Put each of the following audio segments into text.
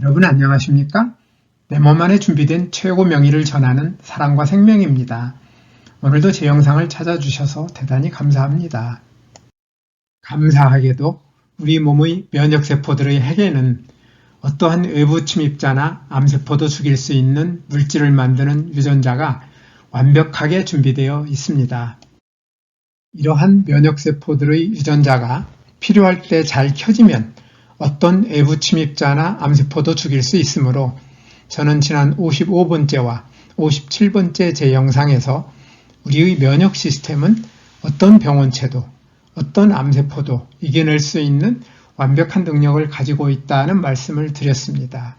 여러분 안녕하십니까? 내 몸 안에 준비된 최고 명의를 전하는 사랑과 생명입니다. 오늘도 제 영상을 찾아주셔서 대단히 감사합니다. 감사하게도 우리 몸의 면역세포들의 핵에는 어떠한 외부 침입자나 암세포도 죽일 수 있는 물질을 만드는 유전자가 완벽하게 준비되어 있습니다. 이러한 면역세포들의 유전자가 필요할 때 잘 켜지면 어떤 외부 침입자나 암세포도 죽일 수 있으므로 저는 지난 55번째와 57번째 제 영상에서 우리의 면역 시스템은 어떤 병원체도 어떤 암세포도 이겨낼 수 있는 완벽한 능력을 가지고 있다는 말씀을 드렸습니다.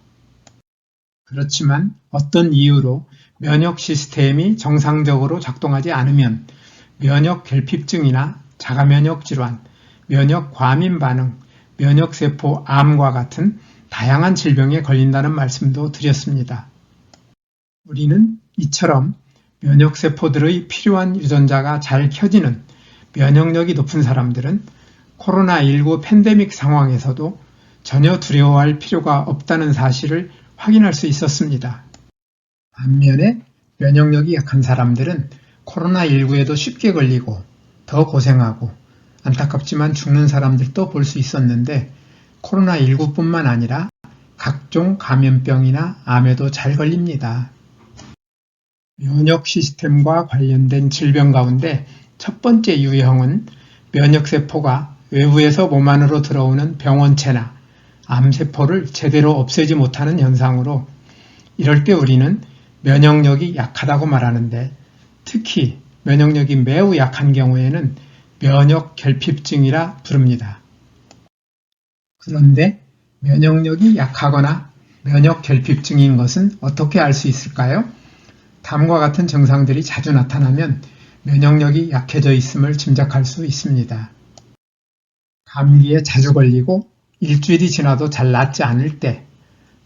그렇지만 어떤 이유로 면역 시스템이 정상적으로 작동하지 않으면 면역 결핍증이나 자가면역 질환, 면역 과민 반응, 면역세포 암과 같은 다양한 질병에 걸린다는 말씀도 드렸습니다. 우리는 이처럼 면역세포들의 필요한 유전자가 잘 켜지는 면역력이 높은 사람들은 코로나19 팬데믹 상황에서도 전혀 두려워할 필요가 없다는 사실을 확인할 수 있었습니다. 반면에 면역력이 약한 사람들은 코로나19에도 쉽게 걸리고 더 고생하고 안타깝지만 죽는 사람들도 볼 수 있었는데 코로나19뿐만 아니라 각종 감염병이나 암에도 잘 걸립니다. 면역 시스템과 관련된 질병 가운데 첫 번째 유형은 면역세포가 외부에서 몸 안으로 들어오는 병원체나 암세포를 제대로 없애지 못하는 현상으로 이럴 때 우리는 면역력이 약하다고 말하는데 특히 면역력이 매우 약한 경우에는 면역 결핍증이라 부릅니다. 그런데 면역력이 약하거나 면역 결핍증인 것은 어떻게 알 수 있을까요? 다음과 같은 증상들이 자주 나타나면 면역력이 약해져 있음을 짐작할 수 있습니다. 감기에 자주 걸리고 일주일이 지나도 잘 낫지 않을 때,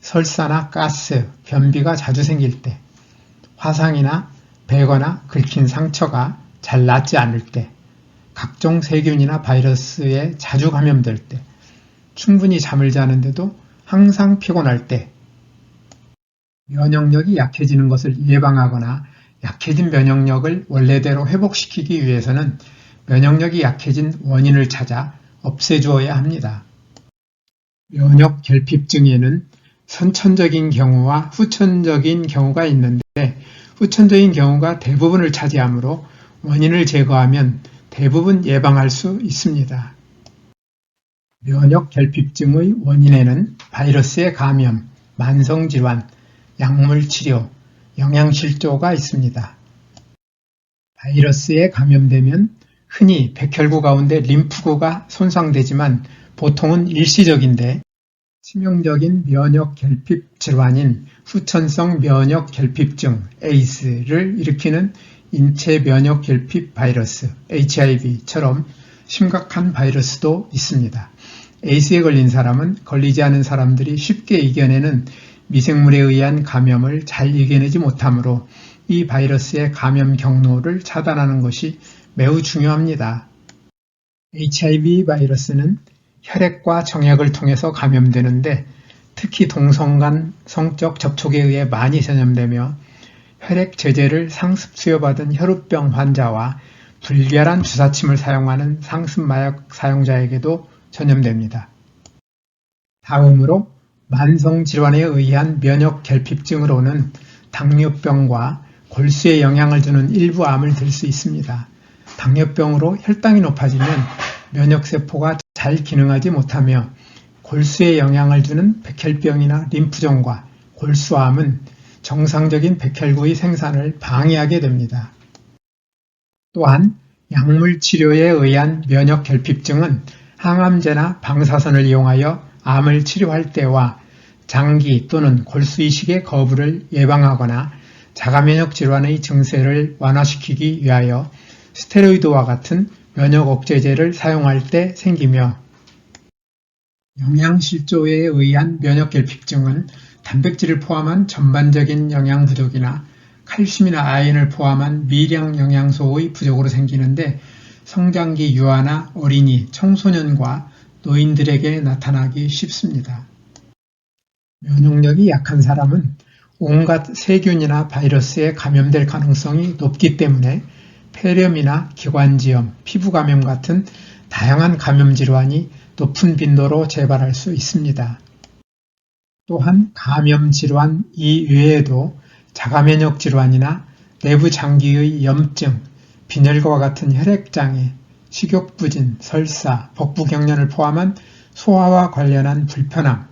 설사나 가스, 변비가 자주 생길 때, 화상이나 베거나 긁힌 상처가 잘 낫지 않을 때, 각종 세균이나 바이러스에 자주 감염될 때, 충분히 잠을 자는데도 항상 피곤할 때, 면역력이 약해지는 것을 예방하거나 약해진 면역력을 원래대로 회복시키기 위해서는 면역력이 약해진 원인을 찾아 없애주어야 합니다. 면역 결핍증에는 선천적인 경우와 후천적인 경우가 있는데 후천적인 경우가 대부분을 차지하므로 원인을 제거하면 대부분 예방할 수 있습니다. 면역 결핍증의 원인에는 바이러스의 감염, 만성질환, 약물치료, 영양실조가 있습니다. 바이러스에 감염되면 흔히 백혈구 가운데 림프구가 손상되지만 보통은 일시적인데 치명적인 면역 결핍 질환인 후천성 면역 결핍증 ACE를 일으키는 인체 면역 결핍 바이러스 HIV처럼 심각한 바이러스도 있습니다. ACE에 걸린 사람은 걸리지 않은 사람들이 쉽게 이겨내는 미생물에 의한 감염을 잘 이겨내지 못하므로 이 바이러스의 감염 경로를 차단하는 것이 매우 중요합니다. HIV 바이러스는 혈액과 정액을 통해서 감염되는데 특히 동성 간 성적 접촉에 의해 많이 전염되며 혈액 제제를 상습 수여받은 혈우병 환자와 불결한 주사침을 사용하는 상습마약 사용자에게도 전염됩니다. 다음으로 만성질환에 의한 면역 결핍증으로는 당뇨병과 골수에 영향을 주는 일부 암을 들 수 있습니다. 당뇨병으로 혈당이 높아지면 면역세포가 잘 기능하지 못하며 골수에 영향을 주는 백혈병이나 림프종과 골수암은 정상적인 백혈구의 생산을 방해하게 됩니다. 또한 약물 치료에 의한 면역 결핍증은 항암제나 방사선을 이용하여 암을 치료할 때와 장기 또는 골수 이식의 거부를 예방하거나 자가면역 질환의 증세를 완화시키기 위하여 스테로이드와 같은 면역 억제제를 사용할 때 생기며 영양실조에 의한 면역 결핍증은 단백질을 포함한 전반적인 영양 부족이나 칼슘이나 아연을 포함한 미량 영양소의 부족으로 생기는데 성장기 유아나 어린이, 청소년과 노인들에게 나타나기 쉽습니다. 면역력이 약한 사람은 온갖 세균이나 바이러스에 감염될 가능성이 높기 때문에 폐렴이나 기관지염, 피부감염 같은 다양한 감염 질환이 높은 빈도로 재발할 수 있습니다. 또한 감염 질환 이외에도 자가면역 질환이나 내부 장기의 염증, 빈혈과 같은 혈액장애, 식욕부진, 설사, 복부경련을 포함한 소화와 관련한 불편함,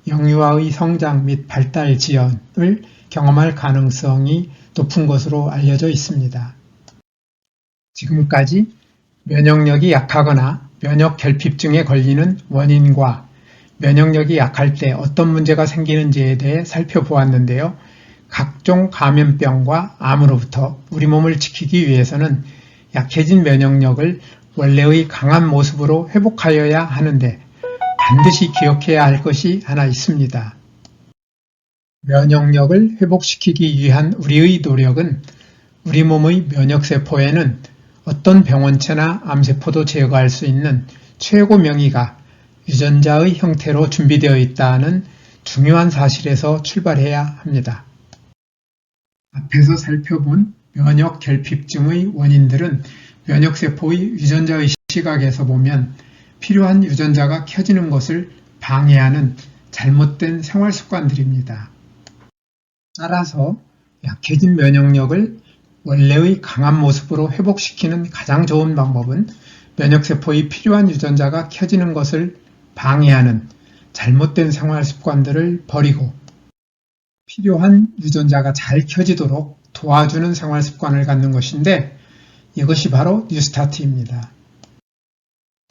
영유아의 성장 및 발달 지연을 경험할 가능성이 높은 것으로 알려져 있습니다. 지금까지 면역력이 약하거나 면역 결핍증에 걸리는 원인과 면역력이 약할 때 어떤 문제가 생기는지에 대해 살펴보았는데요. 각종 감염병과 암으로부터 우리 몸을 지키기 위해서는 약해진 면역력을 원래의 강한 모습으로 회복하여야 하는데 반드시 기억해야 할 것이 하나 있습니다. 면역력을 회복시키기 위한 우리의 노력은 우리 몸의 면역세포에는 어떤 병원체나 암세포도 제거할 수 있는 최고 명의가 유전자의 형태로 준비되어 있다는 중요한 사실에서 출발해야 합니다. 앞에서 살펴본 면역 결핍증의 원인들은 면역세포의 유전자의 시각에서 보면 필요한 유전자가 켜지는 것을 방해하는 잘못된 생활습관들입니다. 따라서 약해진 면역력을 원래의 강한 모습으로 회복시키는 가장 좋은 방법은 면역세포의 필요한 유전자가 켜지는 것을 방해하는 잘못된 생활습관들을 버리고 필요한 유전자가 잘 켜지도록 도와주는 생활습관을 갖는 것인데 이것이 바로 뉴스타트입니다.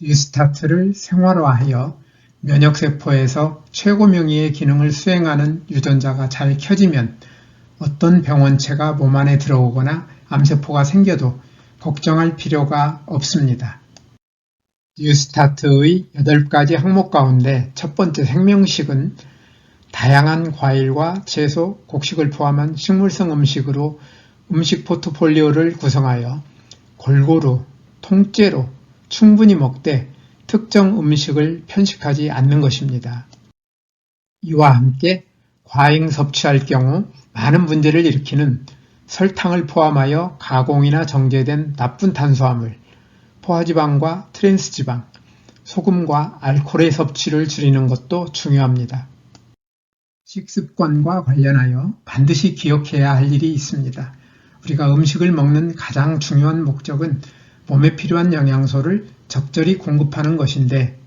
뉴스타트를 생활화하여 면역세포에서 최고 명의의 기능을 수행하는 유전자가 잘 켜지면 어떤 병원체가 몸 안에 들어오거나 암세포가 생겨도 걱정할 필요가 없습니다. 뉴스타트의 8가지 항목 가운데 첫 번째 생명식은 다양한 과일과 채소, 곡식을 포함한 식물성 음식으로 음식 포트폴리오를 구성하여 골고루, 통째로, 충분히 먹되 특정 음식을 편식하지 않는 것입니다. 이와 함께 과잉 섭취할 경우 많은 문제를 일으키는 설탕을 포함하여 가공이나 정제된 나쁜 탄수화물, 포화지방과 트랜스지방, 소금과 알코올의 섭취를 줄이는 것도 중요합니다. 식습관과 관련하여 반드시 기억해야 할 일이 있습니다. 우리가 음식을 먹는 가장 중요한 목적은 몸에 필요한 영양소를 적절히 공급하는 것인데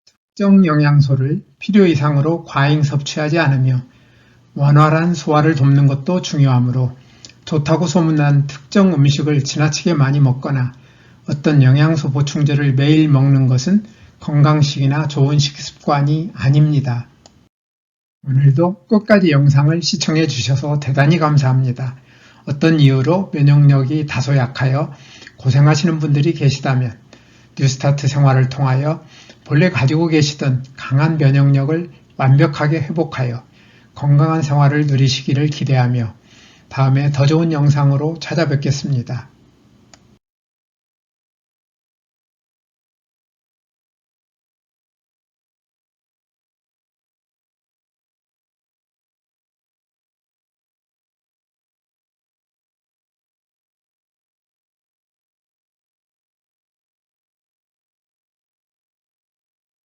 특정 영양소를 필요 이상으로 과잉 섭취하지 않으며 원활한 소화를 돕는 것도 중요하므로 좋다고 소문난 특정 음식을 지나치게 많이 먹거나 어떤 영양소 보충제를 매일 먹는 것은 건강식이나 좋은 식습관이 아닙니다. 오늘도 끝까지 영상을 시청해 주셔서 대단히 감사합니다. 어떤 이유로 면역력이 다소 약하여 고생하시는 분들이 계시다면 뉴스타트 생활을 통하여 본래 가지고 계시던 강한 면역력을 완벽하게 회복하여 건강한 생활을 누리시기를 기대하며 다음에 더 좋은 영상으로 찾아뵙겠습니다.